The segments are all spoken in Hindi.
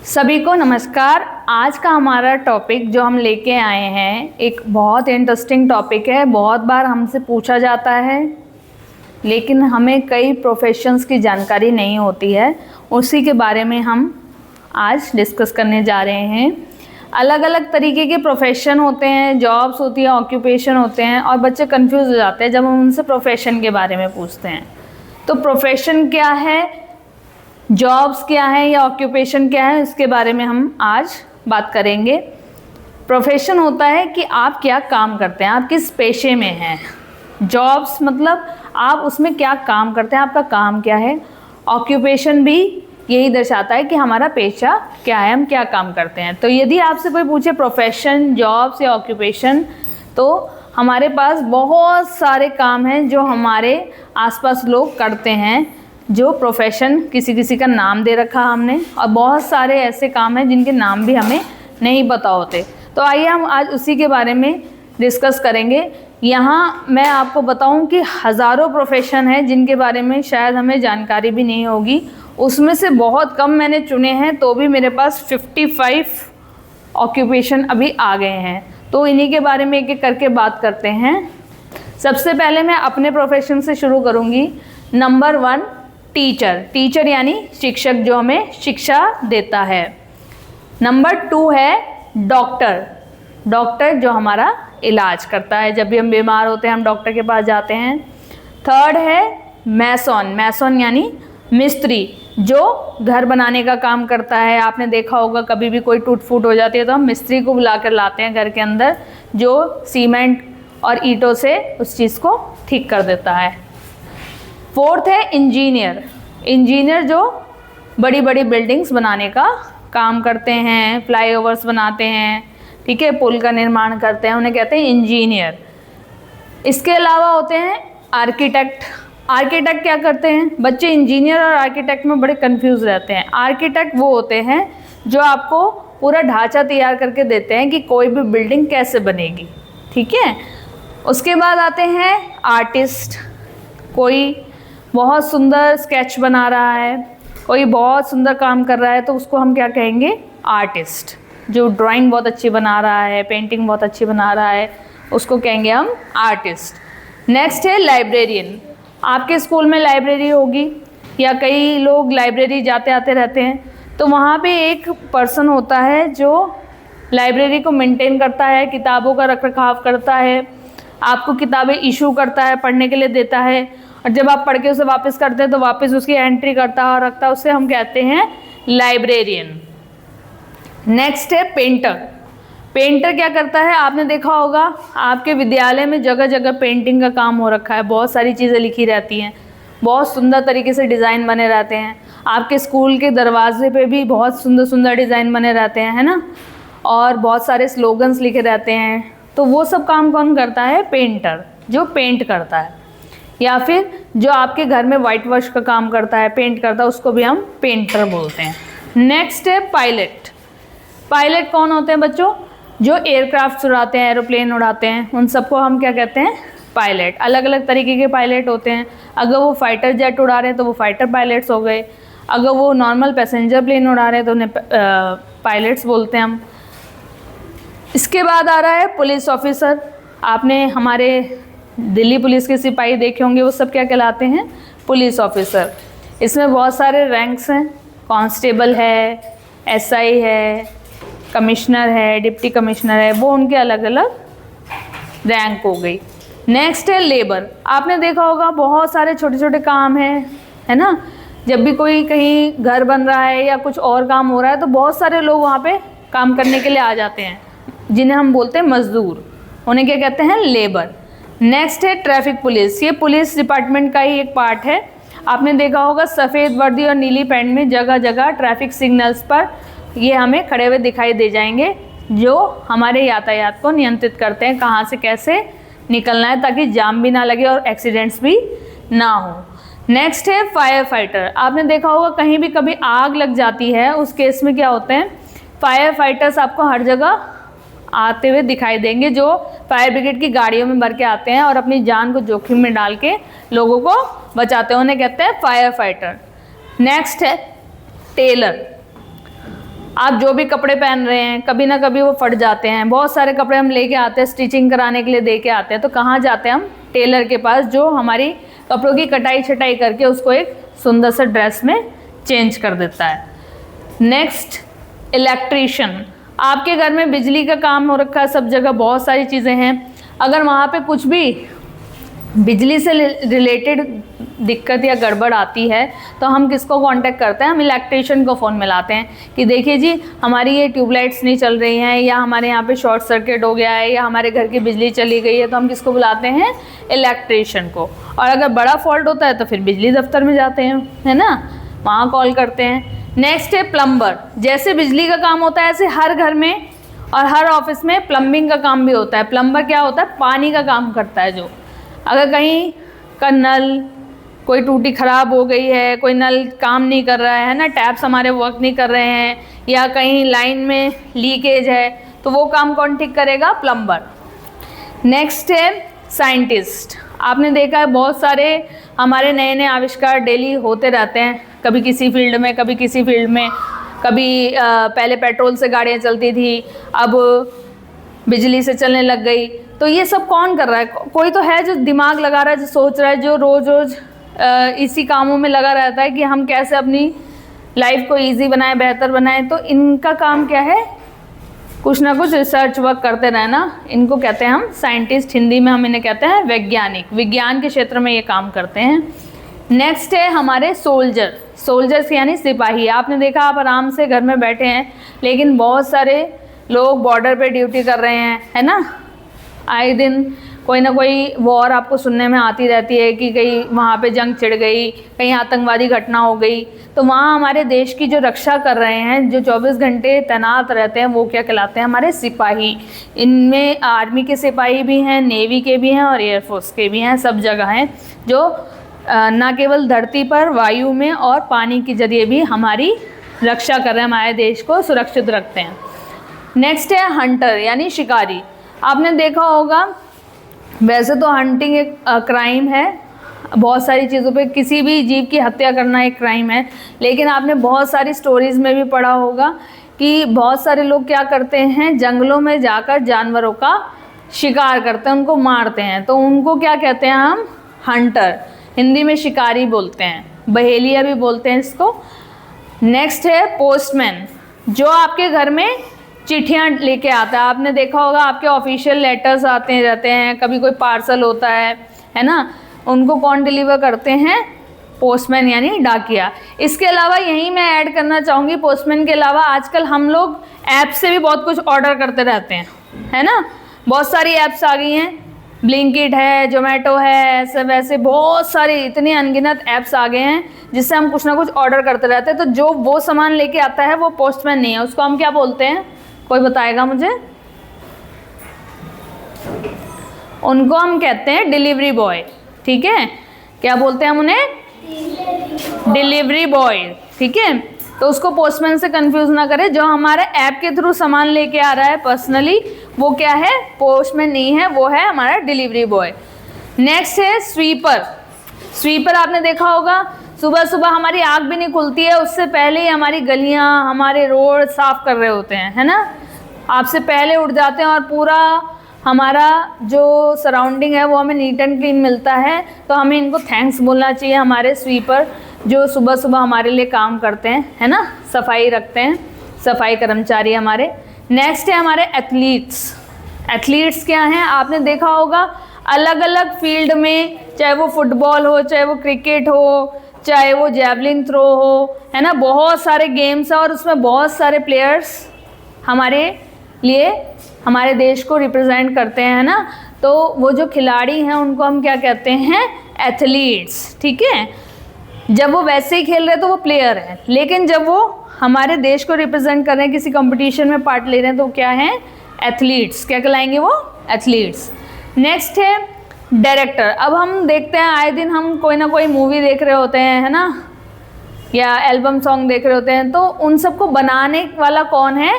सभी को नमस्कार। आज का हमारा टॉपिक जो हम लेके आए हैं एक बहुत इंटरेस्टिंग टॉपिक है। बहुत बार हमसे पूछा जाता है लेकिन हमें कई प्रोफेशंस की जानकारी नहीं होती है, उसी के बारे में हम आज डिस्कस करने जा रहे हैं। अलग अलग तरीके के प्रोफेशन होते हैं, जॉब्स होती हैं, ऑक्यूपेशन होते हैं और बच्चे कंफ्यूज हो जाते हैं जब हम उनसे प्रोफेशन के बारे में पूछते हैं। तो प्रोफेशन क्या है, जॉब्स क्या है या ऑक्यूपेशन क्या है, इसके बारे में हम आज बात करेंगे। प्रोफेशन होता है कि आप क्या काम करते हैं, आप किस पेशे में हैं। जॉब्स मतलब आप उसमें क्या काम करते हैं, आपका काम क्या है। ऑक्यूपेशन भी यही दर्शाता है कि हमारा पेशा क्या है, हम क्या काम करते हैं। तो यदि आपसे कोई पूछे प्रोफेशन, जॉब्स या ऑक्यूपेशन, तो हमारे पास बहुत सारे काम हैं जो हमारे आसपास लोग करते हैं, जो प्रोफेशन किसी किसी का नाम दे रखा हमने, और बहुत सारे ऐसे काम हैं जिनके नाम भी हमें नहीं पता होते। तो आइए हम आज उसी के बारे में डिस्कस करेंगे। यहाँ मैं आपको बताऊं कि हज़ारों प्रोफेशन हैं जिनके बारे में शायद हमें जानकारी भी नहीं होगी। उसमें से बहुत कम मैंने चुने हैं, तो भी मेरे पास 55 ऑक्यूपेशन अभी आ गए हैं। तो इन्हीं के बारे में एक एक करके बात करते हैं। सबसे पहले मैं अपने प्रोफेशन से शुरू करूँगी। Number 1 teacher. टीचर यानी शिक्षक जो हमें शिक्षा देता है। नंबर 2 है डॉक्टर। डॉक्टर जो हमारा इलाज करता है, जब भी हम बीमार होते हैं हम डॉक्टर के पास जाते हैं। थर्ड है मैसन। मैसन यानी मिस्त्री, जो घर बनाने का काम करता है। आपने देखा होगा कभी भी कोई टूट फूट हो जाती है तो हम मिस्त्री को बुला कर लाते हैं घर के अंदर, जो सीमेंट और ईंटों से उस चीज़ को ठीक कर देता है। फोर्थ है इंजीनियर। इंजीनियर जो बड़ी बड़ी बिल्डिंग्स बनाने का काम करते हैं, फ्लाईओवर्स बनाते हैं, ठीक है, पुल का निर्माण करते हैं, उन्हें कहते हैं इंजीनियर। इसके अलावा होते हैं आर्किटेक्ट। आर्किटेक्ट क्या करते हैं? बच्चे इंजीनियर और आर्किटेक्ट में बड़े कंफ्यूज रहते हैं। आर्किटेक्ट वो होते हैं जो आपको पूरा ढांचा तैयार करके देते हैं कि कोई भी बिल्डिंग कैसे बनेगी, ठीक है। उसके बाद आते हैं आर्टिस्ट। कोई बहुत सुंदर स्केच बना रहा है, कोई बहुत सुंदर काम कर रहा है, तो उसको हम क्या कहेंगे? आर्टिस्ट। जो ड्राइंग बहुत अच्छी बना रहा है, पेंटिंग बहुत अच्छी बना रहा है, उसको कहेंगे हम आर्टिस्ट। नेक्स्ट है लाइब्रेरियन। आपके स्कूल में लाइब्रेरी होगी या कई लोग लाइब्रेरी जाते आते रहते हैं, तो वहाँ पे एक पर्सन होता है जो लाइब्रेरी को मेंटेन करता है, किताबों का रखरखाव करता है, आपको किताबें इशू करता है, पढ़ने के लिए देता है, और जब आप पढ़ के उसे वापस करते हैं तो वापस उसकी एंट्री करता है और रखता है, उसे हम कहते हैं लाइब्रेरियन। नेक्स्ट है पेंटर। पेंटर क्या करता है? आपने देखा होगा आपके विद्यालय में जगह जगह पेंटिंग का काम हो रखा है, बहुत सारी चीज़ें लिखी रहती हैं, बहुत सुंदर तरीके से डिज़ाइन बने रहते हैं। आपके स्कूल के दरवाजे पे भी बहुत सुंदर सुंदर डिज़ाइन बने रहते हैं, है ना, और बहुत सारे स्लोगन्स लिखे रहते हैं। तो वो सब काम कौन करता है? पेंटर, जो पेंट करता है। या फिर जो आपके घर में वाइट वॉश का काम करता है, पेंट करता है, उसको भी हम पेंटर बोलते हैं। नेक्स्ट है पायलट। पायलट कौन होते हैं बच्चों? जो एयरक्राफ्ट उड़ाते हैं, एरोप्लेन उड़ाते हैं, उन सबको हम क्या कहते हैं? पायलट। अलग अलग तरीके के पायलट होते हैं। अगर वो फाइटर जेट उड़ा रहे हैं तो वो फाइटर पायलट्स हो गए, अगर वो नॉर्मल पैसेंजर प्लेन उड़ा रहे हैं तो उन्हें पायलट्स बोलते हैं हम। इसके बाद आ रहा है पुलिस ऑफिसर। आपने हमारे दिल्ली पुलिस के सिपाही देखे होंगे, वो सब क्या कहलाते हैं? Police officer. इसमें बहुत सारे रैंक्स हैं, कांस्टेबल है, एसआई है, कमिश्नर है, डिप्टी कमिश्नर है, वो उनके अलग अलग रैंक हो गई। नेक्स्ट है लेबर। आपने देखा होगा बहुत सारे छोटे छोटे काम हैं, है ना। जब भी कोई कहीं घर बन रहा है या कुछ और काम हो रहा है तो बहुत सारे लोग वहाँ पे काम करने के लिए आ जाते हैं, जिन्हें हम बोलते हैं मजदूर। उन्हें क्या कहते हैं? लेबर। नेक्स्ट है ट्रैफिक पुलिस। ये पुलिस डिपार्टमेंट का ही एक पार्ट है। आपने देखा होगा सफ़ेद वर्दी और नीली पैंट में जगह जगह ट्रैफिक सिग्नल्स पर ये हमें खड़े हुए दिखाई दे जाएंगे, जो हमारे यातायात को नियंत्रित करते हैं, कहाँ से कैसे निकलना है ताकि जाम भी ना लगे और एक्सीडेंट्स भी ना हो। नेक्स्ट है फायर फाइटर। आपने देखा होगा कहीं भी कभी आग लग जाती है, उस केस में क्या होते हैं? फायर फाइटर्स आपको हर जगह आते हुए दिखाई देंगे, जो फायर ब्रिगेड की गाड़ियों में भर के आते हैं और अपनी जान को जोखिम में डाल के लोगों को बचाते हैं, उन्हें कहते हैं फायर फाइटर। नेक्स्ट है टेलर। आप जो भी कपड़े पहन रहे हैं कभी ना कभी वो फट जाते हैं। बहुत सारे कपड़े हम लेके आते हैं, स्टिचिंग कराने के लिए दे के आते हैं, तो कहाँ जाते हैं हम? टेलर के पास, जो हमारी कपड़ों की कटाई छटाई करके उसको एक सुंदर सा ड्रेस में चेंज कर देता है। Next, electrician. आपके घर में बिजली का काम हो रखा है, सब जगह बहुत सारी चीज़ें हैं, अगर वहाँ पे कुछ भी बिजली से रिलेटेड दिक्कत या गड़बड़ आती है तो हम किसको कांटेक्ट करते हैं? हम इलेक्ट्रीशियन को फ़ोन मिलाते हैं कि देखिए जी हमारी ये ट्यूबलाइट्स नहीं चल रही हैं, या हमारे यहाँ पे शॉर्ट सर्किट हो गया है, या हमारे घर की बिजली चली गई है, तो हम किसको बुलाते हैं? इलेक्ट्रीशियन को। और अगर बड़ा फॉल्ट होता है तो फिर बिजली दफ्तर में जाते हैं, है ना, वहाँ कॉल करते हैं। नेक्स्ट है प्लम्बर। जैसे बिजली का काम होता है ऐसे हर घर में और हर ऑफिस में प्लम्बिंग का काम भी होता है। प्लम्बर क्या होता है? पानी का काम करता है। जो अगर कहीं का नल कोई टूटी ख़राब हो गई है, कोई नल काम नहीं कर रहा है ना, टैप्स हमारे वर्क नहीं कर रहे हैं, या कहीं लाइन में लीकेज है, तो वो काम कौन ठीक करेगा? प्लम्बर। नेक्स्ट है साइंटिस्ट। आपने देखा है बहुत सारे हमारे नए नए आविष्कार डेली होते रहते हैं, कभी किसी फील्ड में, कभी किसी फील्ड में। कभी पहले पेट्रोल से गाड़ियाँ चलती थी, अब बिजली से चलने लग गई। तो ये सब कौन कर रहा है? कोई तो है जो दिमाग लगा रहा है, जो सोच रहा है, जो रोज़ रोज़ इसी कामों में लगा रहता है कि हम कैसे अपनी लाइफ को इजी बनाएं, बेहतर बनाएं। तो इनका काम क्या है? कुछ ना कुछ रिसर्च वर्क करते रहना। इनको कहते हैं हम साइंटिस्ट, हिंदी में हम इन्हें कहते हैं वैज्ञानिक। विज्ञान के क्षेत्र में ये काम करते हैं। नेक्स्ट है हमारे सोल्जर। सोल्जर्स यानी सिपाही। आपने देखा आप आराम से घर में बैठे हैं, लेकिन बहुत सारे लोग बॉर्डर पे ड्यूटी कर रहे हैं, है ना। आए दिन कोई ना कोई वॉर आपको सुनने में आती रहती है कि कहीं वहाँ पे जंग छिड़ गई, कहीं आतंकवादी घटना हो गई, तो वहाँ हमारे देश की जो रक्षा कर रहे हैं, जो 24 घंटे तैनात रहते हैं, वो क्या कहलाते हैं? हमारे सिपाही। इनमें आर्मी के सिपाही भी हैं, नेवी के भी हैं और एयरफोर्स के भी हैं, सब जगह हैं, जो न केवल धरती पर, वायु में और पानी के जरिए भी हमारी रक्षा कर रहे हैं, हमारे देश को सुरक्षित रखते हैं। नेक्स्ट है हंटर यानी शिकारी। आपने देखा होगा, वैसे तो हंटिंग एक क्राइम है, बहुत सारी चीज़ों पे किसी भी जीव की हत्या करना एक क्राइम है, लेकिन आपने बहुत सारी स्टोरीज़ में भी पढ़ा होगा कि बहुत सारे लोग क्या करते हैं, जंगलों में जाकर जानवरों का शिकार करते हैं, उनको मारते हैं, तो उनको क्या कहते हैं हम? हंटर। हिंदी में शिकारी बोलते हैं, बहेलिया भी बोलते हैं इसको। नेक्स्ट है पोस्टमैन, जो आपके घर में चिट्ठियाँ लेके आता है। आपने देखा होगा आपके ऑफिशियल लेटर्स आते रहते हैं, कभी कोई पार्सल होता है ना, उनको कौन डिलीवर करते हैं? पोस्टमैन यानी डाकिया। इसके अलावा यहीं मैं ऐड करना चाहूँगी, पोस्टमैन के अलावा आजकल हम लोग ऐप से भी बहुत कुछ ऑर्डर करते रहते हैं, है ना। बहुत सारी ऐप्स आ गई हैं, ब्लिंकिट है, जोमेटो है, ऐसे वैसे बहुत सारी इतनी अनगिनत ऐप्स आ गए हैं जिससे हम कुछ ना कुछ ऑर्डर करते रहते हैं। तो जो वो सामान लेके आता है वो पोस्टमैन नहीं है, उसको हम क्या बोलते हैं? कोई बताएगा मुझे? उनको हम कहते हैं डिलीवरी बॉय। ठीक है, क्या बोलते हैं हम उन्हें? Delivery boy. ठीक है, तो उसको पोस्टमैन से कंफ्यूज ना करें। जो हमारे ऐप के थ्रू सामान लेके आ रहा है पर्सनली, वो क्या है? पोस्टमैन नहीं है, वो है हमारा डिलीवरी बॉय। नेक्स्ट है स्वीपर। स्वीपर आपने देखा होगा, सुबह सुबह हमारी आँख भी नहीं खुलती है, उससे पहले ही हमारी गलियाँ, हमारे रोड साफ कर रहे होते हैं, है ना। आपसे पहले उठ जाते हैं और पूरा हमारा जो सराउंडिंग है वो हमें नीट एंड क्लीन मिलता है। तो हमें इनको थैंक्स बोलना चाहिए, हमारे स्वीपर जो सुबह सुबह हमारे लिए काम करते हैं, है ना, सफाई रखते हैं, सफाई कर्मचारी हमारे। नेक्स्ट है हमारे एथलीट्स। एथलीट्स क्या हैं? आपने देखा होगा अलग अलग फील्ड में, चाहे वो फुटबॉल हो, चाहे वो क्रिकेट हो, चाहे वो जैवलिन थ्रो हो, है ना, बहुत सारे गेम्स हैं और उसमें बहुत सारे प्लेयर्स हमारे लिए, हमारे देश को रिप्रेजेंट करते हैं, है ना। तो वो जो खिलाड़ी हैं उनको हम क्या कहते हैं? एथलीट्स। ठीक है, जब वो वैसे ही खेल रहे हैं तो वो प्लेयर हैं, लेकिन जब वो हमारे देश को रिप्रेजेंट कर रहे हैं, किसी कंपटीशन में पार्ट ले रहे हैं, तो क्या हैं? एथलीट्स। क्या कहलाएंगे वो? एथलीट्स। नेक्स्ट है डायरेक्टर। अब हम देखते हैं आए दिन हम कोई ना कोई मूवी देख रहे होते हैं, है ना, या एल्बम सॉन्ग देख रहे होते हैं, तो उन सबको बनाने वाला कौन है?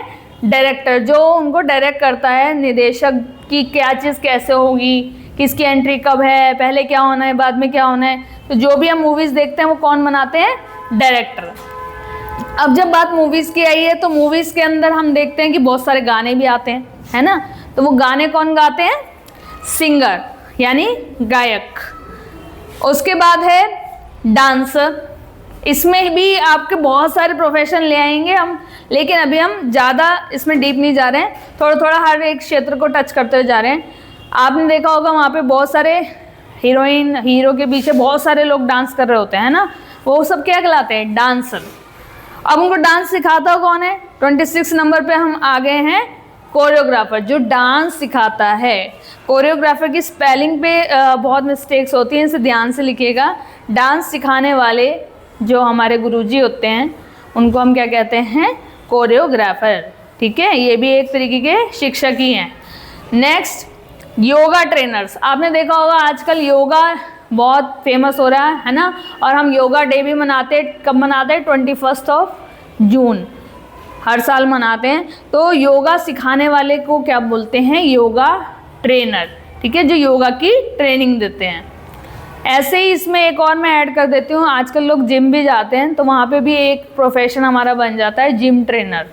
डायरेक्टर, जो उनको डायरेक्ट करता है, निर्देशक की क्या चीज़ कैसे होगी, किसकी एंट्री कब है, पहले क्या होना है, बाद में क्या होना है। तो जो भी हम मूवीज़ देखते हैं वो कौन बनाते हैं? डायरेक्टर। अब जब बात मूवीज़ की आई है तो मूवीज़ के अंदर हम देखते हैं कि बहुत सारे गाने भी आते हैं, है ना। तो वो गाने कौन गाते हैं? सिंगर यानी गायक। उसके बाद है डांसर। इसमें भी आपके बहुत सारे प्रोफेशन ले आएंगे हम, लेकिन अभी हम ज़्यादा इसमें डीप नहीं जा रहे हैं, थोड़ा थोड़ा हर एक क्षेत्र को टच करते हुए जा रहे हैं। आपने देखा होगा वहाँ पे बहुत सारे हीरोइन हीरो के पीछे बहुत सारे लोग डांस कर रहे होते हैं ना, वो सब क्या कहलाते हैं? डांसर। अब उनको डांस सिखाता कौन है? 26 नंबर पे हम आ गए हैं कोरियोग्राफर, जो डांस सिखाता है। कोरियोग्राफर की स्पेलिंग पे बहुत मिस्टेक्स होती हैं, इसे ध्यान से लिखिएगा। डांस सिखाने वाले जो हमारे गुरुजी होते हैं उनको हम क्या कहते हैं? कोरियोग्राफर। ठीक है, ये भी एक तरीके के शिक्षक ही हैं। Next, yoga trainers. आपने देखा होगा आजकल योगा बहुत फेमस हो रहा है ना, और हम योगा डे भी मनाते हैं। कब मनाते हैं? 21 जून हर साल मनाते हैं। तो योगा सिखाने वाले को क्या बोलते हैं? योगा ट्रेनर। ठीक है, जो योगा की ट्रेनिंग देते हैं। ऐसे ही इसमें एक और मैं ऐड कर देती हूँ, आजकल लोग जिम भी जाते हैं तो वहाँ पे भी एक प्रोफेशन हमारा बन जाता है जिम ट्रेनर,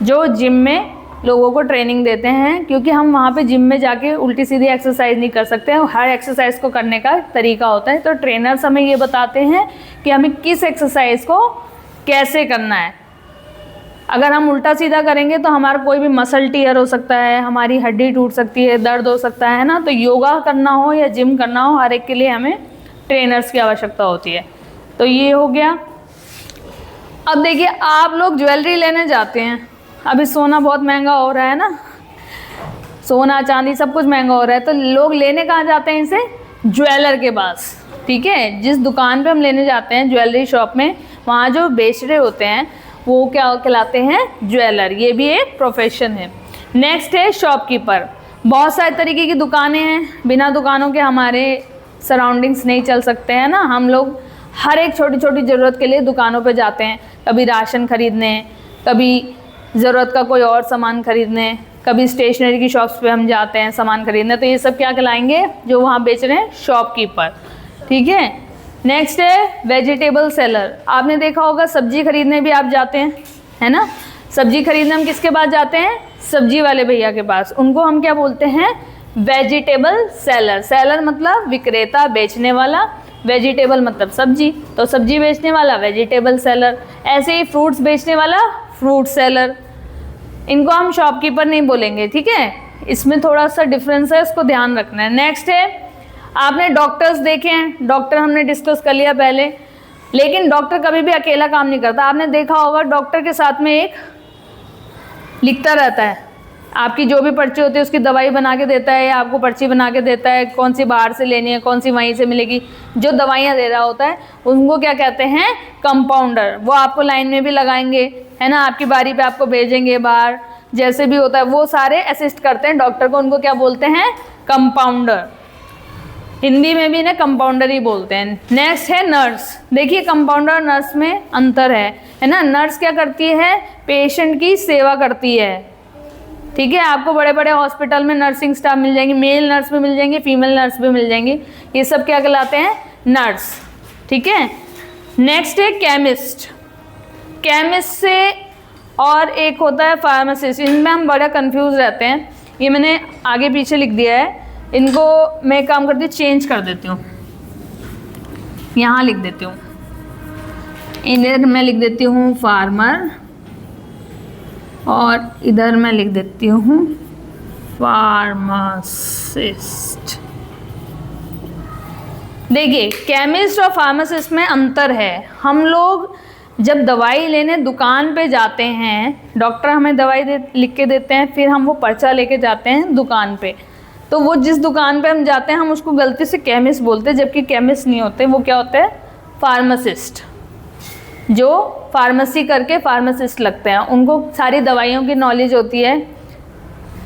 जो जिम में लोगों को ट्रेनिंग देते हैं। क्योंकि हम वहाँ पे जिम में जाके उल्टी सीधी एक्सरसाइज नहीं कर सकते हैं, हर एक्सरसाइज को करने का तरीका होता है। तो ट्रेनर्स हमें ये बताते हैं कि हमें किस एक्सरसाइज को कैसे करना है। अगर हम उल्टा सीधा करेंगे तो हमारा कोई भी मसल टीयर हो सकता है, हमारी हड्डी टूट सकती है, दर्द हो सकता है ना। तो योगा करना हो या जिम करना हो, हर एक के लिए हमें ट्रेनर्स की आवश्यकता होती है। तो ये हो गया। अब देखिए, आप लोग ज्वेलरी लेने जाते हैं, अभी सोना बहुत महंगा हो रहा है ना, सोना चांदी सब कुछ महंगा हो रहा है, तो लोग लेने कहाँ जाते हैं इसे? ज्वेलर के पास। ठीक है, जिस दुकान पे हम लेने जाते हैं ज्वेलरी शॉप में, वहाँ जो बेच रहे होते हैं वो क्या कहलाते हैं? ज्वेलर। ये भी एक प्रोफेशन है। नेक्स्ट है शॉपकीपर। बहुत सारे तरीके की दुकानें हैं, बिना दुकानों के हमारे सराउंडिंग्स नहीं चल सकते हैं ना। हम लोग हर एक छोटी छोटी ज़रूरत के लिए दुकानों पे जाते हैं, कभी राशन खरीदने, कभी ज़रूरत का कोई और सामान खरीदने, कभी स्टेशनरी की शॉप्स पे हम जाते हैं सामान खरीदने। तो ये सब क्या कहलाएंगे? जो वहाँ बेच रहे हैं शॉपकीपर। ठीक है। नेक्स्ट है वेजिटेबल सेलर। आपने देखा होगा सब्जी खरीदने भी आप जाते हैं, है ना। सब्जी खरीदने हम किसके पास जाते हैं? सब्जी वाले भैया के पास। उनको हम क्या बोलते हैं? Vegetable seller. सेलर मतलब विक्रेता, बेचने वाला। वेजिटेबल मतलब सब्जी, तो सब्जी बेचने वाला वेजिटेबल सेलर। ऐसे ही फ्रूट्स बेचने वाला फ्रूट सेलर। इनको हम शॉपकीपर नहीं बोलेंगे। ठीक है, इसमें थोड़ा सा डिफरेंस है, इसको ध्यान रखना है। नेक्स्ट है, आपने डॉक्टर्स देखे हैं, डॉक्टर हमने डिस्कस कर लिया पहले, लेकिन डॉक्टर कभी भी अकेला काम नहीं करता। आपने देखा होगा डॉक्टर के साथ में एक लिखता रहता है, आपकी जो भी पर्ची होती है उसकी दवाई बना के देता है, या आपको पर्ची बना के देता है कौन सी बाहर से लेनी है, कौन सी वहीं से मिलेगी। जो दवाइयाँ दे रहा होता है उनको क्या कहते हैं? कंपाउंडर। वो आपको लाइन में भी लगाएंगे, है ना, आपकी बारी पे आपको भेजेंगे बाहर, जैसे भी होता है वो सारे असिस्ट करते हैं डॉक्टर को। उनको क्या बोलते हैं? कंपाउंडर। हिंदी में भी ना कंपाउंडर ही बोलते हैं। नेक्स्ट है नर्स। देखिए कंपाउंडर और नर्स में अंतर है ना। नर्स क्या करती है? पेशेंट की सेवा करती है। ठीक है, आपको बड़े बड़े हॉस्पिटल में नर्सिंग स्टाफ मिल जाएंगे, मेल नर्स भी मिल जाएंगे, फीमेल नर्स भी मिल जाएंगी। ये सब क्या कहलाते हैं? नर्स। ठीक है। नेक्स्ट है केमिस्ट। केमिस्ट से और एक होता है फार्मासिस्ट। इनमें हम बड़ा कंफ्यूज रहते हैं। ये मैंने आगे पीछे लिख दिया है, इनको मैं एक काम करती हूँ चेंज कर देती हूँ, यहाँ लिख देती हूँ। इधर मैं लिख देती हूँ फार्मर और इधर मैं लिख देती हूँ फार्मासिस्ट। देखिए केमिस्ट और फार्मासिस्ट में अंतर है। हम लोग जब दवाई लेने दुकान पे जाते हैं, डॉक्टर हमें दवाई लिख के देते हैं, फिर हम वो पर्चा लेके जाते हैं दुकान पे। तो वो जिस दुकान पे हम जाते हैं हम उसको गलती से केमिस्ट बोलते हैं, जबकि केमिस्ट नहीं होते, वो क्या होते हैं? फार्मासिस्ट। जो फार्मेसी करके फार्मासिस्ट लगते हैं, उनको सारी दवाइयों की नॉलेज होती है।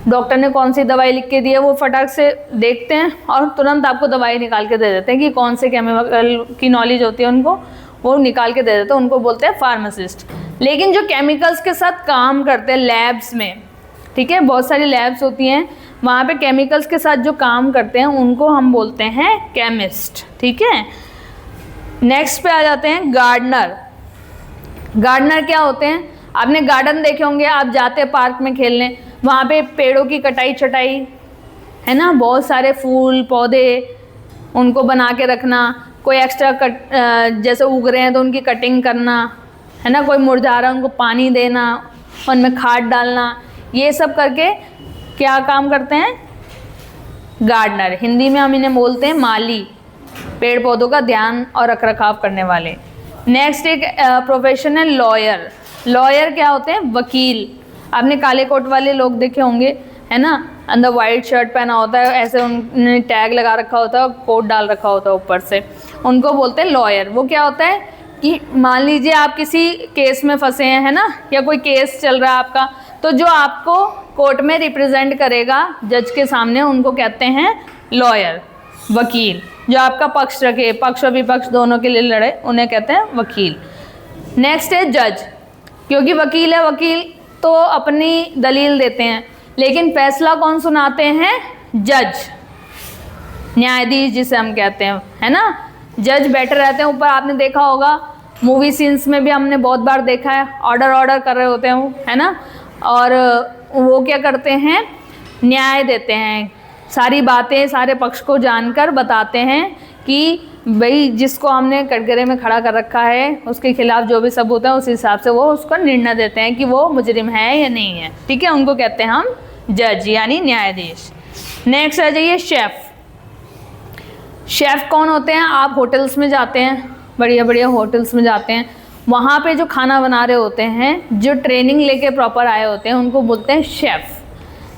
डॉक्टर ने कौन सी दवाई लिख के दी है वो फटाक से देखते हैं और तुरंत आपको दवाई निकाल के दे देते हैं कि कौन से केमिकल की नॉलेज होती है उनको, वो निकाल के दे देते हैं, उनको बोलते हैं फार्मासिस्ट। लेकिन जो केमिकल्स के साथ काम करते हैं लैब्स में, ठीक है, बहुत सारी लैब्स होती हैं, वहाँ पे केमिकल्स के साथ जो काम करते हैं उनको हम बोलते हैं केमिस्ट। ठीक है। नेक्स्ट पे आ जाते हैं गार्डनर। गार्डनर क्या होते हैं? आपने गार्डन देखे होंगे, आप जाते हैं पार्क में खेलने, वहाँ पे पेड़ों की कटाई छटाई, है ना, बहुत सारे फूल पौधे उनको बना के रखना, कोई एक्स्ट्रा कट जैसे उग रहे हैं तो उनकी कटिंग करना, है ना, कोई मुरझा रहा है उनको पानी देना, उनमें खाद डालना, ये सब करके क्या काम करते हैं? गार्डनर। हिंदी में हम इन्हें बोलते हैं माली, पेड़ पौधों का ध्यान और रखरखाव करने वाले। नेक्स्ट एक प्रोफेशन है लॉयर। लॉयर क्या होते हैं? वकील। आपने काले कोट वाले लोग देखे होंगे, है ना, अंदर वाइट शर्ट पहना होता है, ऐसे उन्होंने टैग लगा रखा होता है, कोट डाल रखा होता है ऊपर से, उनको बोलते हैं लॉयर। वो क्या होता है कि मान लीजिए आप किसी केस में फंसे हैं, है ना, या कोई केस चल रहा है आपका, तो जो आपको कोर्ट में रिप्रेजेंट करेगा जज के सामने, उनको कहते हैं लॉयर, वकील। जो आपका पक्ष रखे, पक्ष और विपक्ष दोनों के लिए लड़े, उन्हें कहते हैं वकील। नेक्स्ट है जज। क्योंकि वकील है, वकील तो अपनी दलील देते हैं, लेकिन फैसला कौन सुनाते हैं? जज, न्यायाधीश जिसे हम कहते हैं, है ना। जज बैठे रहते हैं ऊपर, आपने देखा होगा मूवी सीन्स में भी हमने बहुत बार देखा है, ऑर्डर ऑर्डर कर रहे होते हैं वो, है ना, और वो क्या करते हैं? न्याय देते हैं, सारी बातें सारे पक्ष को जानकर बताते हैं कि भाई जिसको हमने कटघरे में खड़ा कर रखा है उसके खिलाफ जो भी सबूत है उस हिसाब से वो उसका निर्णय देते हैं कि वो मुजरिम है या नहीं है, ठीक है। उनको कहते हैं हम जज यानी न्यायाधीश। नेक्स्ट आ जाइए शेफ़। शेफ़ कौन होते हैं? आप होटल्स में जाते हैं, बढ़िया बढ़िया होटल्स में जाते हैं, वहाँ पे जो खाना बना रहे होते हैं, जो ट्रेनिंग लेके प्रॉपर आए होते हैं, उनको बोलते हैं शेफ़।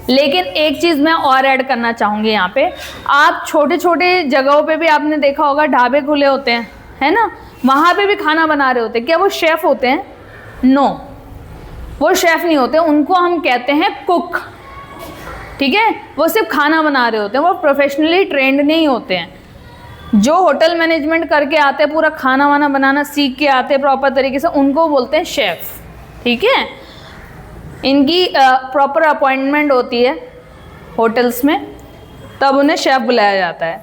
लेकिन एक चीज़ मैं और ऐड करना चाहूँगी यहाँ पे, आप छोटे छोटे जगहों पे भी आपने देखा होगा ढाबे खुले होते हैं, है ना, वहाँ पे भी खाना बना रहे होते हैं, क्या वो शेफ़ होते हैं? नो, वो शेफ़ नहीं होते, उनको हम कहते हैं कुक, ठीक है। वो सिर्फ खाना बना रहे होते हैं, वो प्रोफेशनली ट्रेंड नहीं होते हैं। जो होटल मैनेजमेंट करके आते हैं, पूरा खाना वाना बनाना सीख के आते हैं प्रॉपर तरीके से, उनको बोलते हैं शेफ़, ठीक है। इनकी प्रॉपर अपॉइंटमेंट होती है होटल्स में, तब उन्हें शेफ़ बुलाया जाता है।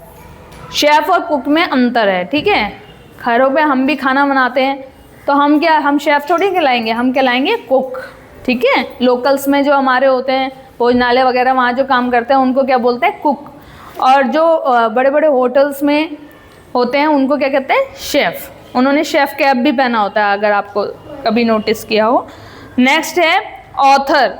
शेफ़ और कुक में अंतर है, ठीक है। घरों पे हम भी खाना बनाते हैं तो हम क्या, हम शेफ़ थोड़ी कहलाएंगे, हम कहलाएंगे कुक, ठीक है। लोकल्स में जो हमारे होते हैं भोजनालय वगैरह, वहाँ जो काम करते हैं उनको क्या बोलते हैं? कुक। और जो बड़े बड़े होटल्स में होते हैं उनको क्या कहते हैं? शेफ़। उन्होंने शेफ़ कैप भी पहना होता है, अगर आपको कभी नोटिस किया हो। नेक्स्ट है ऑथर।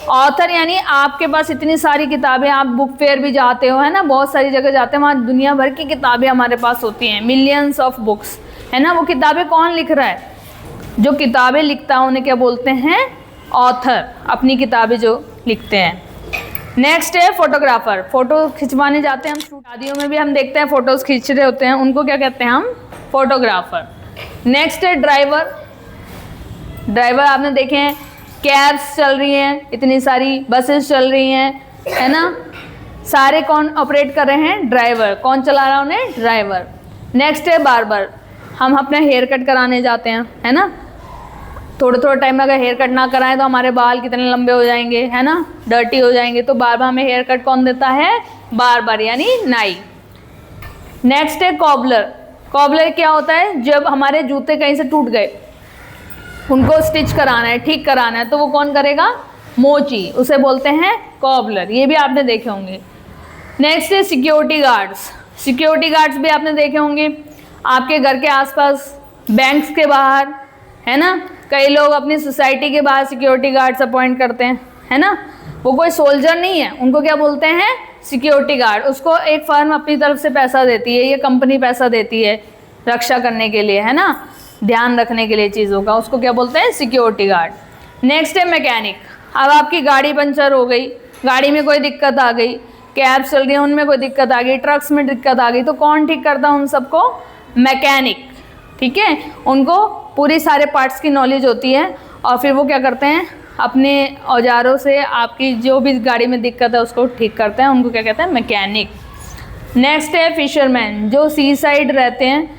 ऑथर यानी आपके पास इतनी सारी किताबें, आप बुक फेयर भी जाते हो, है ना, बहुत सारी जगह जाते हैं, वहाँ दुनिया भर की किताबें हमारे पास होती हैं, मिलियंस ऑफ बुक्स, है ना। वो किताबें कौन लिख रहा है? जो किताबें लिखता है उन्हें क्या बोलते हैं? ऑथर। अपनी किताबें जो लिखते हैं। नेक्स्ट है फोटोग्राफर। फ़ोटो खिंचवाने जाते हैं हम, शादियों में भी हम देखते हैं फ़ोटोज़ खींच रहे होते हैं, उनको क्या कहते हैं? हम फोटोग्राफर। नेक्स्ट है ड्राइवर। ड्राइवर आपने देखे हैं, कैब्स चल रही हैं, इतनी सारी बसेस चल रही हैं, है ना, सारे कौन ऑपरेट कर रहे हैं? ड्राइवर। कौन चला रहा है उन्हें? ड्राइवर। नेक्स्ट है बार्बर। हम अपना हेयर कट कराने जाते हैं, है ना, थोड़ा थोड़ा टाइम में अगर हेयर कट ना कराएं तो हमारे बाल कितने लंबे हो जाएंगे, है ना, डर्टी हो जाएंगे, तो बार बार हमें हेयर कट कौन देता है? बार्बर यानी नाई। नेक्स्ट है कॉबलर। कॉबलर क्या होता है? जब हमारे जूते कहीं से टूट गए, उनको स्टिच कराना है, ठीक कराना है, तो वो कौन करेगा? मोची, उसे बोलते हैं कॉबलर। ये भी आपने देखे होंगे। नेक्स्ट है सिक्योरिटी गार्ड्स। सिक्योरिटी गार्ड्स भी आपने देखे होंगे, आपके घर के आसपास, बैंक्स के बाहर, है ना, कई लोग अपनी सोसाइटी के बाहर सिक्योरिटी गार्ड्स अपॉइंट करते हैं, है ना। वो कोई सोल्जर नहीं है, उनको क्या बोलते हैं? Security guard. उसको एक फर्म अपनी तरफ से पैसा देती है, ये कंपनी पैसा देती है रक्षा करने के लिए, है ना, ध्यान रखने के लिए चीज़ों का, उसको क्या बोलते हैं? Security guard. नेक्स्ट है मैकेनिक। अब आपकी गाड़ी पंचर हो गई, गाड़ी में कोई दिक्कत आ गई, कैब चल रही है उनमें कोई दिक्कत आ गई, ट्रक्स में दिक्कत आ गई, तो कौन ठीक करता है उन सबको? मैकेनिक, ठीक है। उनको पूरी सारे पार्ट्स की नॉलेज होती है और फिर वो क्या करते हैं? अपने औजारों से आपकी जो भी गाड़ी में दिक्कत है उसको ठीक करते हैं, उनको क्या कहते हैं? मैकेनिक। नेक्स्ट है फिशरमैन। जो सी साइड रहते हैं,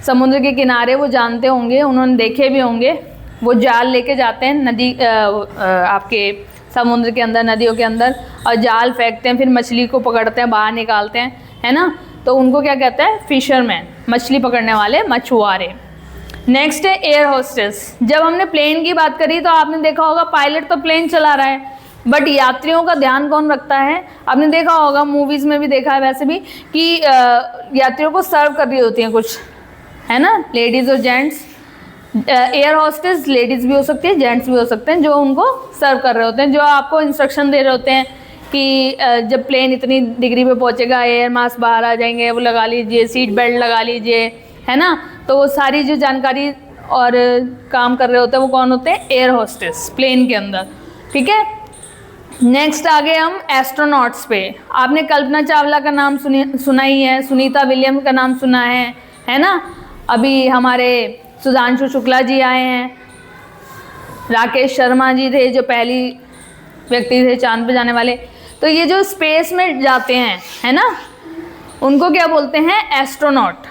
समुद्र के किनारे, वो जानते होंगे, उन्होंने देखे भी होंगे, वो जाल लेके जाते हैं नदी आपके समुद्र के अंदर, नदियों के अंदर, और जाल फेंकते हैं, फिर मछली को पकड़ते हैं, बाहर निकालते हैं, है ना, तो उनको क्या कहते हैं? फिशरमैन, मछली पकड़ने वाले, मछुआरे। नेक्स्ट है एयर होस्टेस। जब हमने प्लेन की बात करी तो आपने देखा होगा पायलट तो प्लेन चला रहा है, बट यात्रियों का ध्यान कौन रखता है? आपने देखा होगा, मूवीज़ में भी देखा है वैसे भी, कि यात्रियों को सर्व कर रही होती हैं कुछ, है ना, लेडीज़ और जेंट्स। एयर होस्टेस लेडीज़ भी हो सकती है, जेंट्स भी हो सकते हैं, जो उनको सर्व कर रहे होते हैं, जो आपको इंस्ट्रक्शन दे रहे होते हैं कि जब प्लेन इतनी डिग्री पे पहुंचेगा, एयर मास्क बाहर आ जाएंगे, वो लगा लीजिए, सीट बेल्ट लगा लीजिए, है ना। तो वो सारी जो जानकारी और काम कर रहे होते हैं वो कौन होते हैं? एयर होस्टेस, प्लेन के अंदर। ठीक है, नेक्स्ट आगे हम एस्ट्रोनॉट्स पे। आपने कल्पना चावला का नाम सुना ही है, सुनीता विलियम का नाम सुना है ना। अभी हमारे सुधांशु शुक्ला जी आए हैं, राकेश शर्मा जी थे जो पहली व्यक्ति थे चांद पे जाने वाले। तो ये जो स्पेस में जाते हैं, है ना, उनको क्या बोलते हैं? एस्ट्रोनॉट।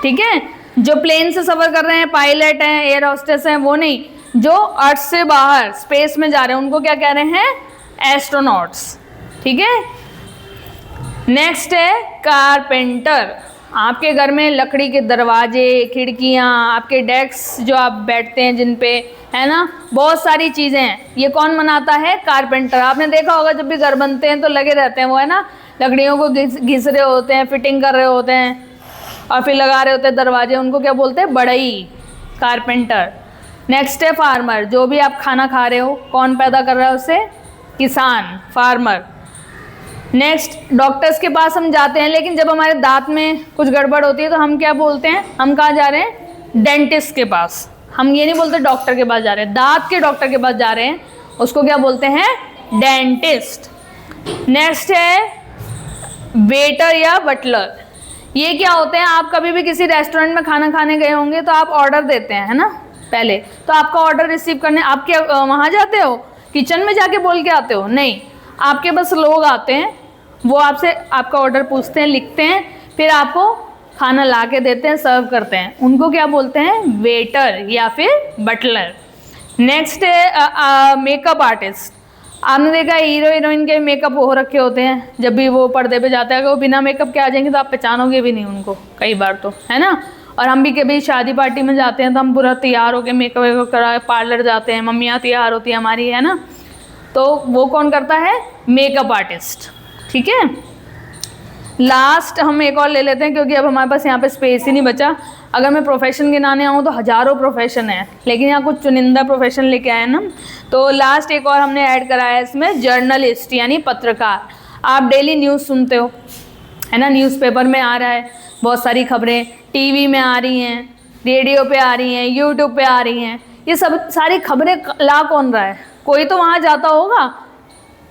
ठीक है, जो प्लेन से सफ़र कर रहे हैं, पायलट हैं, एयर होस्टेस हैं, वो नहीं, जो अर्थ से बाहर स्पेस में जा रहे हैं उनको क्या कह रहे हैं? एस्ट्रोनॉट्स। ठीक है, नेक्स्ट है कारपेंटर। आपके घर में लकड़ी के दरवाजे, खिड़कियाँ, आपके डेस्क जो आप बैठते हैं जिन पे, है ना, बहुत सारी चीज़ें हैं, ये कौन बनाता है? कारपेंटर। आपने देखा होगा जब भी घर बनते हैं तो लगे रहते हैं वो, है ना, लकड़ियों को घिस रहे होते हैं, फिटिंग कर रहे होते हैं और फिर लगा रहे होते हैं दरवाजे, उनको क्या बोलते हैं? बढ़ई, कारपेंटर। नेक्स्ट है फार्मर। जो भी आप खाना खा रहे हो, कौन पैदा कर रहा है उसे? किसान, फार्मर। नेक्स्ट, डॉक्टर्स के पास हम जाते हैं, लेकिन जब हमारे दांत में कुछ गड़बड़ होती है तो हम क्या बोलते हैं? हम कहाँ जा रहे हैं? डेंटिस्ट के पास। हम ये नहीं बोलते डॉक्टर के पास जा रहे हैं, दांत के डॉक्टर के पास जा रहे हैं, उसको क्या बोलते हैं? डेंटिस्ट। नेक्स्ट है वेटर या बटलर। ये क्या होते हैं? आप कभी भी किसी रेस्टोरेंट में खाना खाने गए होंगे तो आप ऑर्डर देते हैं, है ना, पहले तो आपका ऑर्डर रिसीव करने आप क्या वहाँ जाते हो, किचन में जाके बोल के आते हो? नहीं, आपके बस लोग आते हैं, वो आपसे आपका ऑर्डर पूछते हैं, लिखते हैं, फिर आपको खाना ला के देते हैं, सर्व करते हैं, उनको क्या बोलते हैं? वेटर या फिर बटलर। नेक्स्ट है मेकअप आर्टिस्ट। आपने देखा हीरो हीरोइन के मेकअप हो रखे होते हैं, जब भी वो पर्दे पे जाता है, अगर वो बिना मेकअप के आ जाएंगे तो आप पहचानोगे भी नहीं उनको कई बार तो, है ना। और हम भी कभी शादी पार्टी में जाते हैं तो हम पूरा तैयार होकर मेकअप वेकअप करा, पार्लर जाते हैं, मम्मियाँ तैयार होती है हमारी, है ना, तो वो कौन करता है? Makeup artist. ठीक है, लास्ट हम एक और ले लेते हैं क्योंकि अब हमारे पास यहाँ पे स्पेस ही नहीं बचा। अगर मैं प्रोफेशन गिनाने आऊँ तो हज़ारों प्रोफेशन है, लेकिन यहाँ कुछ चुनिंदा प्रोफेशन लेके आए ना, तो लास्ट एक और हमने ऐड करा है इसमें, जर्नलिस्ट यानी पत्रकार। आप डेली न्यूज़ सुनते हो, है ना, न्यूज़पेपर में आ रहा है, बहुत सारी खबरें टीवी में आ रही हैं, रेडियो पे आ रही हैं, यूट्यूब पे आ रही हैं, ये सब सारी खबरें ला कौन रहा है? कोई तो वहाँ जाता होगा,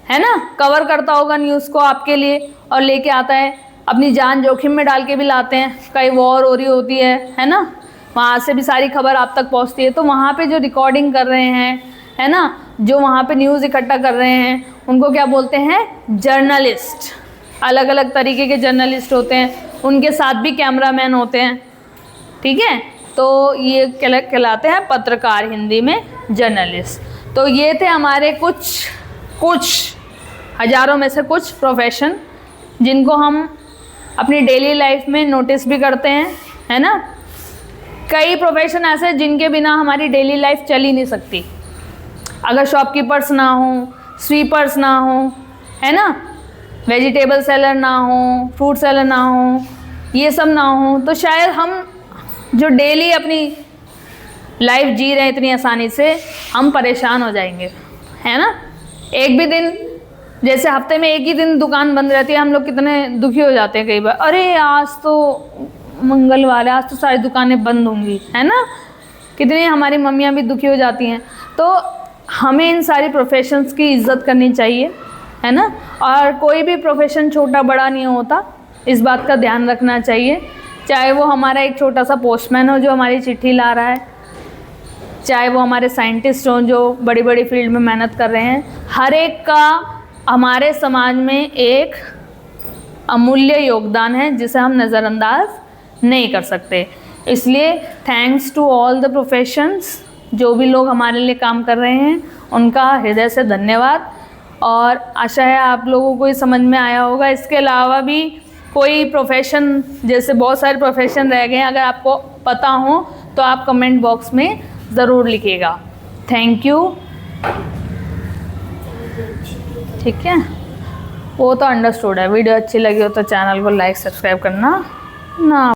है ना, कवर करता होगा न्यूज़ को आपके लिए और लेके आता है, अपनी जान जोखिम में डाल के भी लाते हैं, कहीं वॉर हो रही होती है ना, वहाँ से भी सारी खबर आप तक पहुँचती है। तो वहाँ पे जो रिकॉर्डिंग कर रहे हैं, है ना, जो वहाँ पे न्यूज़ इकट्ठा कर रहे हैं, उनको क्या बोलते हैं? जर्नलिस्ट। अलग अलग तरीके के जर्नलिस्ट होते हैं, उनके साथ भी कैमरामैन होते हैं। ठीक है, तो ये कहलाते हैं पत्रकार, हिंदी में जर्नलिस्ट। तो ये थे हमारे कुछ हज़ारों में से कुछ प्रोफेशन जिनको हम अपनी डेली लाइफ में नोटिस भी करते हैं, है ना। कई प्रोफेशन ऐसे जिनके बिना हमारी डेली लाइफ चल ही नहीं सकती। अगर शॉपकीपर्स ना हो, स्वीपर्स ना हो, है ना, वेजिटेबल सेलर ना हो, फ्रूट सेलर ना हो, ये सब ना हो, तो शायद हम जो डेली अपनी लाइफ जी रहे हैं इतनी आसानी से, हम परेशान हो जाएंगे, है ना। एक भी दिन, जैसे हफ्ते में एक ही दिन दुकान बंद रहती है, हम लोग कितने दुखी हो जाते हैं कई बार, अरे आज तो मंगलवार है, आज तो सारी दुकानें बंद होंगी, है ना। कितनी हमारी मम्मियाँ भी दुखी हो जाती हैं। तो हमें इन सारी प्रोफेशंस की इज्जत करनी चाहिए, है ना, और कोई भी प्रोफेशन छोटा बड़ा नहीं होता, इस बात का ध्यान रखना चाहिए। चाहे वो हमारा एक छोटा सा पोस्टमैन हो जो हमारी चिट्ठी ला रहा है, चाहे वो हमारे साइंटिस्ट हों जो बड़ी बड़ी फील्ड में मेहनत कर रहे हैं, हर एक का हमारे समाज में एक अमूल्य योगदान है जिसे हम नज़रअंदाज नहीं कर सकते। इसलिए thanks to all the professions, जो भी लोग हमारे लिए काम कर रहे हैं उनका हृदय से धन्यवाद। और आशा है आप लोगों को ये समझ में आया होगा। इसके अलावा भी कोई प्रोफेशन, जैसे बहुत सारे प्रोफेशन रह गए हैं, अगर आपको पता हो तो आप कमेंट बॉक्स में ज़रूर लिखिएगा। Thank you. ठीक है, वो तो अंडरस्टूड है। वीडियो अच्छी लगी हो तो चैनल को लाइक सब्सक्राइब करना ना